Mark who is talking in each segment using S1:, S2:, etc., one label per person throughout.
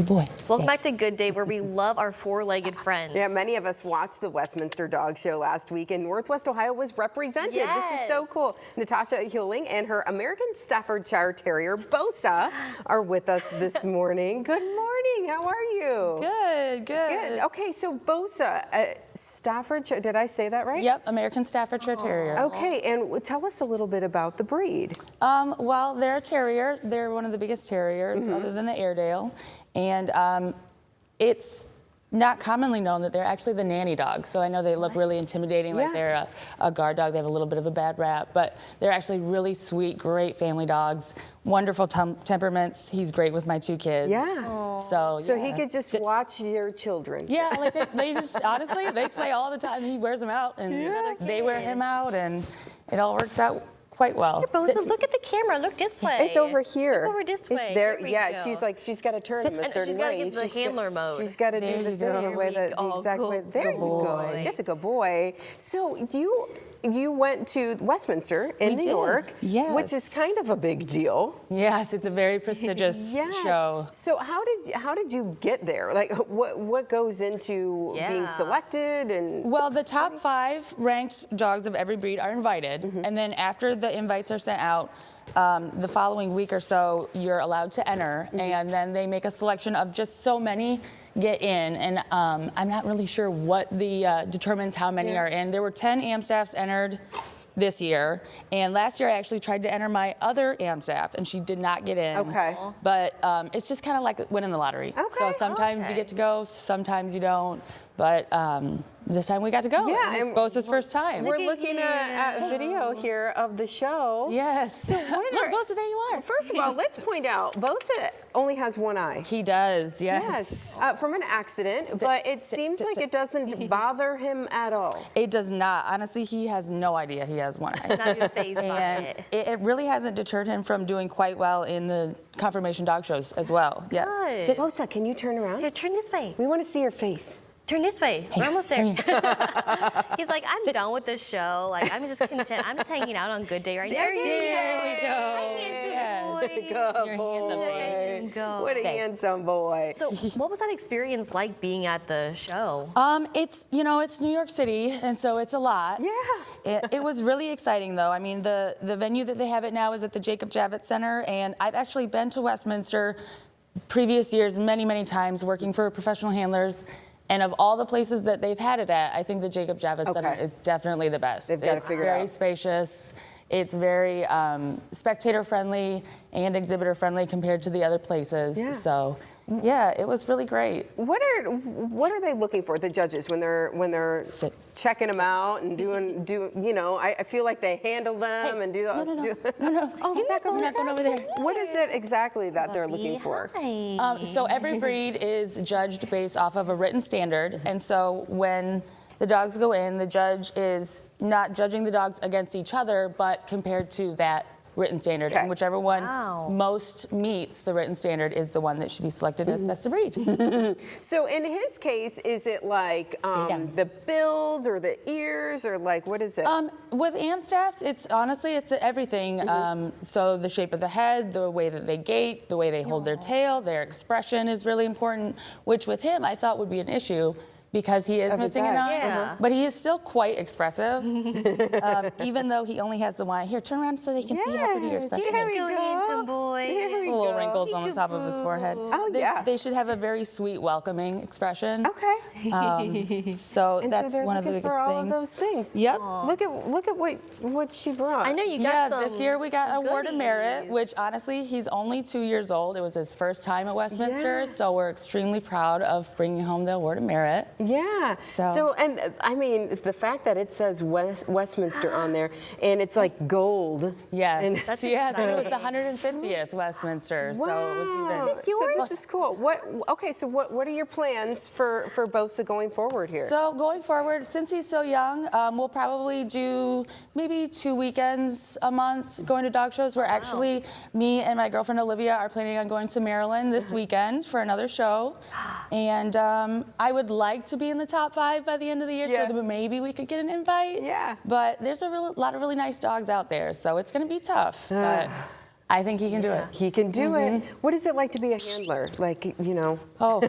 S1: Good boy.
S2: Welcome back to Good Day, where we love our four-legged friends.
S3: Yeah, many of us watched the Westminster Dog Show last week, and Northwest Ohio was represented.
S2: Yes.
S3: This is so cool. Natasha Huling and her American Staffordshire terrier, Bosa, are with us this morning. Good morning. How are you?
S1: Good.
S3: Good. Okay, so Bosa, Staffordshire, did I say that right?
S1: Yep, American Staffordshire Terrier.
S3: Okay, and tell us a little bit about the breed.
S1: Well, they're a terrier. They're one of the biggest terriers, other than the Airedale. And it's not commonly known that they're actually the nanny dogs. So I know they look really intimidating, like they're a guard dog. They have a little bit of a bad rap, but they're actually really sweet, great family dogs. Wonderful temperaments. He's great with my two kids.
S3: Yeah.
S1: So
S3: he could just watch your children.
S1: Yeah, like they just, honestly, they play all the time. He wears them out, and they wear him out, and it all works out quite well.
S2: Here, Bosa, look at the camera. Look this way.
S3: It's over here.
S2: Look over this way.
S3: It's there.
S2: There we
S3: Yeah,
S2: go.
S3: she's got to turn him a certain way.
S2: She's got to get the handler mode.
S3: She's got to do the thing the way the exact way. There you go. Yes, a good boy. So you went to Westminster in New York, which is kind of a big deal.
S1: Yes, it's a very prestigious show.
S3: So how did you get there? Like what goes into being selected? And
S1: well, the top 5 ranked dogs of every breed are invited, and then after the invites are sent out, the following week or so, you're allowed to enter, and then they make a selection of just so many get in, and I'm not really sure what determines how many are in. There were 10 AmStaffs entered this year, and last year I actually tried to enter my other AmStaff, and she did not get in.
S3: Okay.
S1: But it's just kind of like winning the lottery.
S3: Okay.
S1: So sometimes you get to go, sometimes you don't, but this time we got to go.
S3: Yeah,
S1: and it's Bosa's first time.
S3: We're looking at a video here of the show.
S1: Yes.
S3: So
S1: look, Bosa, there you are.
S3: First of all, let's point out, Bosa only has one eye.
S1: He does, yes.
S3: From an accident, but it seems like it doesn't bother him at all.
S1: It does not. Honestly, he has no idea he has one eye.
S2: Not even phased by
S1: And
S2: it.
S1: it really hasn't deterred him from doing quite well in the confirmation dog shows as well. Yes.
S2: Good.
S3: Bosa, can you turn around?
S2: Here, turn this way.
S3: We want to see your face.
S2: Turn this way. We're almost there.
S1: Come
S2: He's like, I'm done with this show. Like, I'm just content. I'm just hanging out on Good Day right now.
S3: There we
S1: go.
S3: Good boy. What a handsome boy.
S2: So, what was that experience like being at the show?
S1: It's New York City, and so it's a lot.
S3: Yeah.
S1: It was really exciting, though. I mean, the venue that they have it now is at the Jacob Javits Center, and I've actually been to Westminster previous years many, many times working for professional handlers. And of all the places that they've had it at, I think the Jacob Javits Center is definitely the best.
S3: They've got to figure it out.
S1: It's very spacious. It's very spectator-friendly and exhibitor-friendly compared to the other places.
S3: Yeah.
S1: So, yeah, it was really great.
S3: What are they looking for, the judges, when they're checking them out and doing I feel like they handle them and do the
S1: No.
S3: Oh, back over
S1: not going over there.
S3: What is it exactly that they're looking for?
S1: So every breed is judged based off of a written standard, and so when the dogs go in, the judge is not judging the dogs against each other, but compared to that written standard. And whichever one most meets the written standard is the one that should be selected as best of breed.
S3: So in his case, is it like the build or the ears, or like what is it?
S1: With AmStaffs, it's everything. So the shape of the head, the way that they gait, the way they hold their tail, their expression is really important, which with him I thought would be an issue, because he is missing an eye, but he is still quite expressive, even though he only has the one eye. Here, turn around so they can see how pretty your expression is.
S3: There we go.
S2: Handsome boy.
S1: Little wrinkles on the top of his forehead.
S3: Oh,
S1: They should have a very sweet, welcoming expression.
S3: Okay.
S1: So that's
S3: they're
S1: one of the
S3: looking
S1: biggest
S3: for all
S1: things.
S3: of those things.
S1: Yep.
S3: Look at what she brought.
S2: I know you got some.
S1: This year we got Award of Merit,
S2: goodies.
S1: which honestly, he's only 2 years old. It was his first time at Westminster, so we're extremely proud of bringing home the Award of Merit.
S3: Yeah. So, and I mean, the fact that it says Westminster on there, and it's like gold.
S1: Yes.
S3: And
S2: That's
S1: and it was the
S2: exciting.
S1: 150th Westminster.
S3: Wow.
S1: So it was even.
S2: Is this yours?
S3: So this is cool. What are your plans for Bosa going forward here?
S1: So going forward, since he's so young, we'll probably do maybe 2 weekends a month going to dog shows. We're actually, me and my girlfriend Olivia are planning on going to Maryland this weekend for another show. And I would like to be in the top 5 by the end of the year, so that maybe we could get an invite.
S3: Yeah.
S1: But there's a lot of really nice dogs out there, so it's going to be tough. But I think he can do it.
S3: He can do it. What is it like to be a handler? Like, you know.
S1: Oh,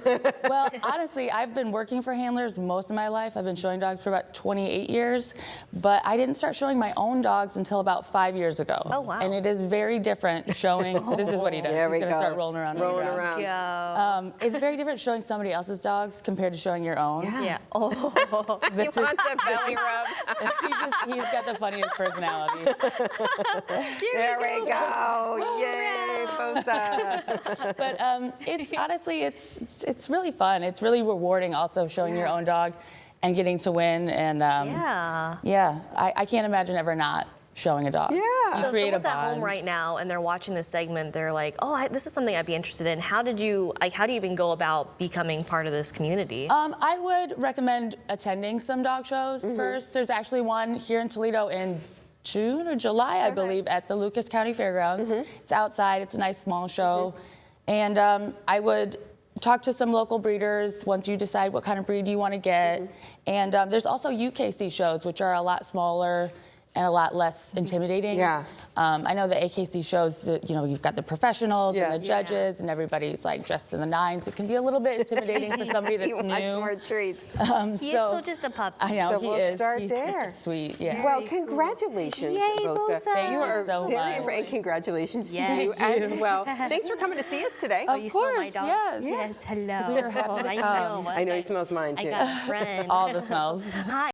S1: well, honestly, I've been working for handlers most of my life. I've been showing dogs for about 28 years, but I didn't start showing my own dogs until about 5 years ago.
S2: Oh, wow.
S1: And it is very different showing, this is what he does.
S3: There we
S1: He's gonna
S3: go.
S1: start rolling around.
S3: Rolling
S1: on the ground.
S3: around.
S1: It's very different showing somebody else's dogs compared to showing your own.
S2: Yeah. Oh.
S3: He wants a belly rub.
S1: He's got the funniest personality.
S3: There we go. Yay, Bosa.
S1: But it's honestly, it's really fun. It's really rewarding also showing your own dog and getting to win. And I can't imagine ever not showing a dog.
S3: Yeah.
S2: So if
S1: create a
S2: someone's at home
S1: bond.
S2: right now and they're watching this segment, they're like, oh, this is something I'd be interested in. How do you even go about becoming part of this community?
S1: I would recommend attending some dog shows first. There's actually one here in Toledo in June or July, I believe, at the Lucas County Fairgrounds. It's outside. It's a nice small show. And I would talk to some local breeders once you decide what kind of breed you want to get. And there's also UKC shows, which are a lot smaller and a lot less intimidating.
S3: Yeah.
S1: I know the AKC shows that, you know, you've got the professionals and the judges and everybody's like dressed in the nines. It can be a little bit intimidating for somebody that's
S3: He
S1: new.
S3: wants more treats.
S2: He is still just a puppy.
S1: I know,
S3: So
S1: he
S3: we'll
S1: is.
S3: start
S1: He's
S3: there.
S1: sweet, yeah.
S3: Well, congratulations,
S2: Yay,
S3: Bosa.
S2: Bosa. Thank
S3: You
S1: you
S3: are
S1: so
S3: very
S1: much.
S3: right. Congratulations to
S2: Yes.
S3: you as well. Thanks for coming to see us today.
S1: Of
S2: You smell my
S1: course,
S2: dog?
S1: yes.
S2: Yes, hello.
S1: We are happy to
S2: I
S1: come.
S2: know.
S3: I know he smells mine too.
S2: I got a friend.
S1: All the smells.
S2: Hi.